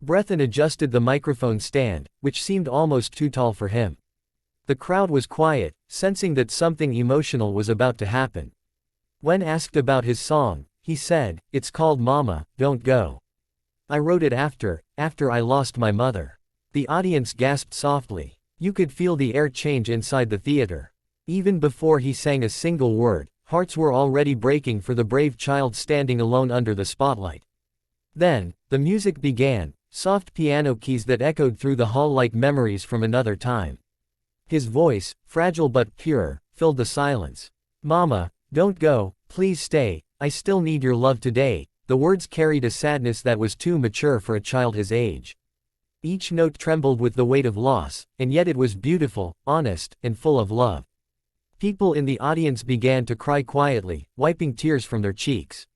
breath and adjusted the microphone stand, which seemed almost too tall for him. The crowd was quiet, sensing that something emotional was about to happen. When asked about his song, he said, "It's called Mama, Don't Go. I wrote it after I lost my mother." The audience gasped softly. You could feel the air change inside the theater. Even before he sang a single word, hearts were already breaking for the brave child standing alone under the spotlight. Then, the music began, soft piano keys that echoed through the hall like memories from another time. His voice, fragile but pure, filled the silence. "Mama, don't go, please stay, I still need your love today." The words carried a sadness that was too mature for a child his age. Each note trembled with the weight of loss, and yet it was beautiful, honest, and full of love. People in the audience began to cry quietly, wiping tears from their cheeks.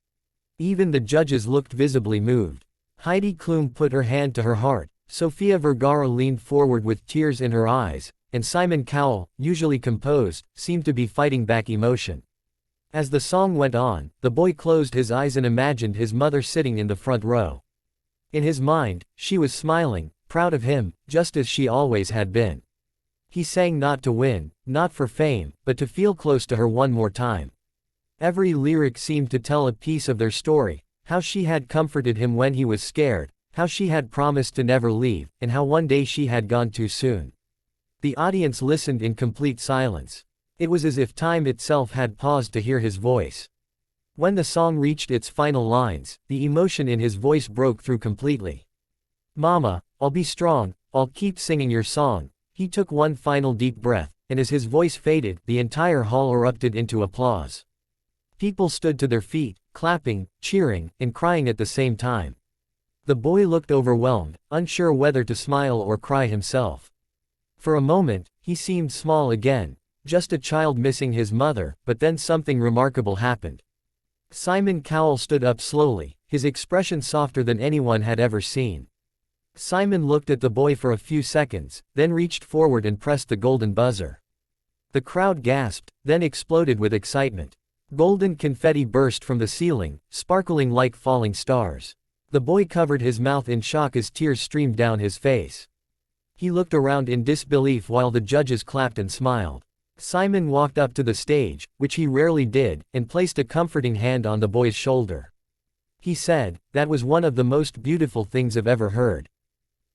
Even the judges looked visibly moved. Heidi Klum put her hand to her heart, Sofia Vergara leaned forward with tears in her eyes, and Simon Cowell, usually composed, seemed to be fighting back emotion. As the song went on, the boy closed his eyes and imagined his mother sitting in the front row. In his mind, she was smiling, proud of him, just as she always had been. He sang not to win, not for fame, but to feel close to her one more time. Every lyric seemed to tell a piece of their story, how she had comforted him when he was scared, how she had promised to never leave, and how one day she had gone too soon. The audience listened in complete silence. It was as if time itself had paused to hear his voice. When the song reached its final lines, the emotion in his voice broke through completely. "Mama, I'll be strong, I'll keep singing your song." He took one final deep breath, and as his voice faded, the entire hall erupted into applause. People stood to their feet, clapping, cheering, and crying at the same time. The boy looked overwhelmed, unsure whether to smile or cry himself. For a moment, he seemed small again, just a child missing his mother, but then something remarkable happened. Simon Cowell stood up slowly, his expression softer than anyone had ever seen. Simon looked at the boy for a few seconds, then reached forward and pressed the golden buzzer. The crowd gasped, then exploded with excitement. Golden confetti burst from the ceiling, sparkling like falling stars. The boy covered his mouth in shock as tears streamed down his face. He looked around in disbelief while the judges clapped and smiled. Simon walked up to the stage, which he rarely did, and placed a comforting hand on the boy's shoulder. He said, "That was one of the most beautiful things I've ever heard.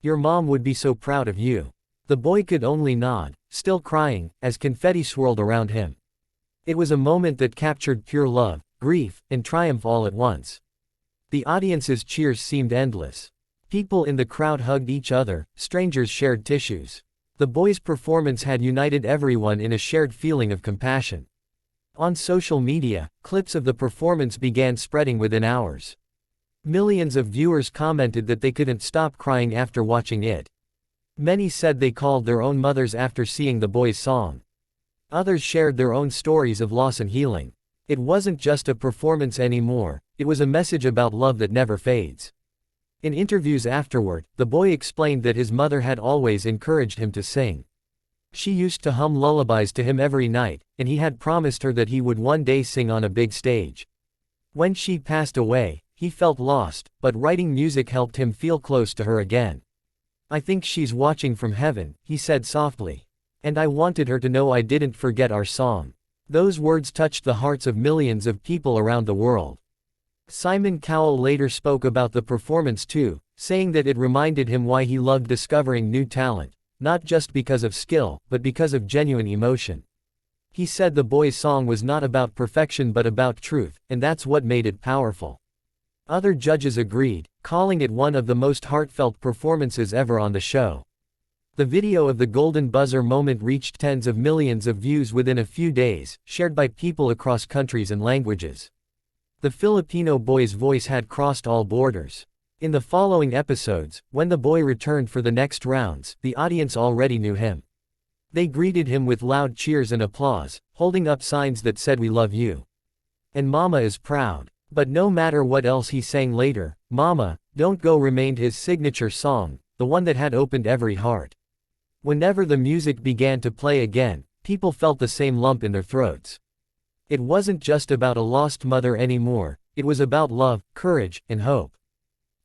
Your mom would be so proud of you." The boy could only nod, still crying, as confetti swirled around him. It was a moment that captured pure love, grief, and triumph all at once. The audience's cheers seemed endless. People in the crowd hugged each other, strangers shared tissues. The boy's performance had united everyone in a shared feeling of compassion. On social media, clips of the performance began spreading within hours. Millions of viewers commented that they couldn't stop crying after watching it. Many said they called their own mothers after seeing the boy's song. Others shared their own stories of loss and healing. It wasn't just a performance anymore, it was a message about love that never fades. In interviews afterward, the boy explained that his mother had always encouraged him to sing. She used to hum lullabies to him every night, and he had promised her that he would one day sing on a big stage. When she passed away, he felt lost, but writing music helped him feel close to her again. "I think she's watching from heaven," he said softly. "And I wanted her to know I didn't forget our song." Those words touched the hearts of millions of people around the world. Simon Cowell later spoke about the performance too, saying that it reminded him why he loved discovering new talent, not just because of skill, but because of genuine emotion. He said the boy's song was not about perfection but about truth, and that's what made it powerful. Other judges agreed, calling it one of the most heartfelt performances ever on the show. The video of the golden buzzer moment reached tens of millions of views within a few days, shared by people across countries and languages. The Filipino boy's voice had crossed all borders. In the following episodes, when the boy returned for the next rounds, the audience already knew him. They greeted him with loud cheers and applause, holding up signs that said "We love you." And "Mama is proud." But no matter what else he sang later, "Mama, Don't Go" remained his signature song, the one that had opened every heart. Whenever the music began to play again, people felt the same lump in their throats. It wasn't just about a lost mother anymore, it was about love, courage, and hope.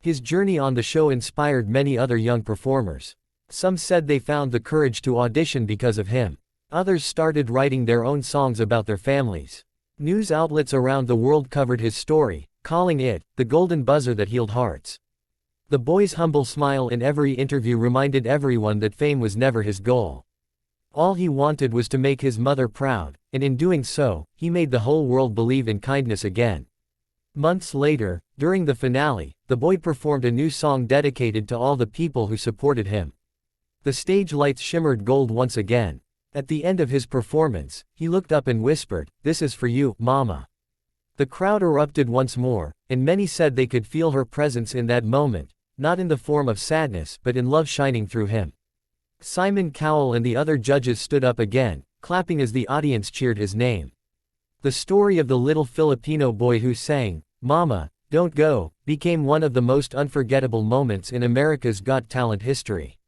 His journey on the show inspired many other young performers. Some said they found the courage to audition because of him. Others started writing their own songs about their families. News outlets around the world covered his story, calling it the golden buzzer that healed hearts. The boy's humble smile in every interview reminded everyone that fame was never his goal. All he wanted was to make his mother proud, and in doing so, he made the whole world believe in kindness again. Months later, during the finale, the boy performed a new song dedicated to all the people who supported him. The stage lights shimmered gold once again. At the end of his performance, he looked up and whispered, "This is for you, Mama." The crowd erupted once more, and many said they could feel her presence in that moment, not in the form of sadness but in love shining through him. Simon Cowell and the other judges stood up again, clapping as the audience cheered his name. The story of the little Filipino boy who sang, "Mama, Don't Go," became one of the most unforgettable moments in America's Got Talent history.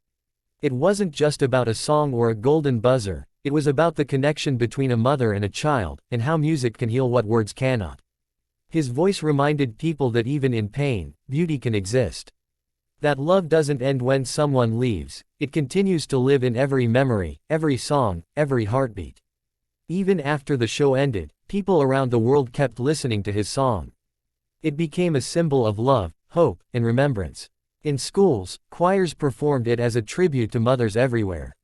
It wasn't just about a song or a golden buzzer, it was about the connection between a mother and a child, and how music can heal what words cannot. His voice reminded people that even in pain, beauty can exist. That love doesn't end when someone leaves, it continues to live in every memory, every song, every heartbeat. Even after the show ended, people around the world kept listening to his song. It became a symbol of love, hope, and remembrance. In schools, choirs performed it as a tribute to mothers everywhere.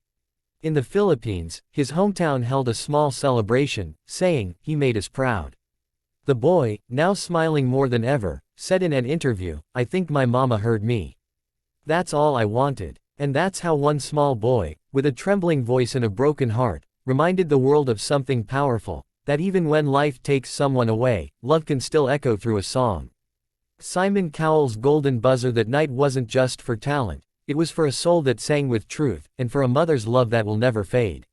In the Philippines, his hometown held a small celebration, saying, "He made us proud." The boy, now smiling more than ever, said in an interview, "I think my mama heard me. That's all I wanted." And that's how one small boy, with a trembling voice and a broken heart, reminded the world of something powerful, that even when life takes someone away, love can still echo through a song. Simon Cowell's golden buzzer that night wasn't just for talent, it was for a soul that sang with truth, and for a mother's love that will never fade.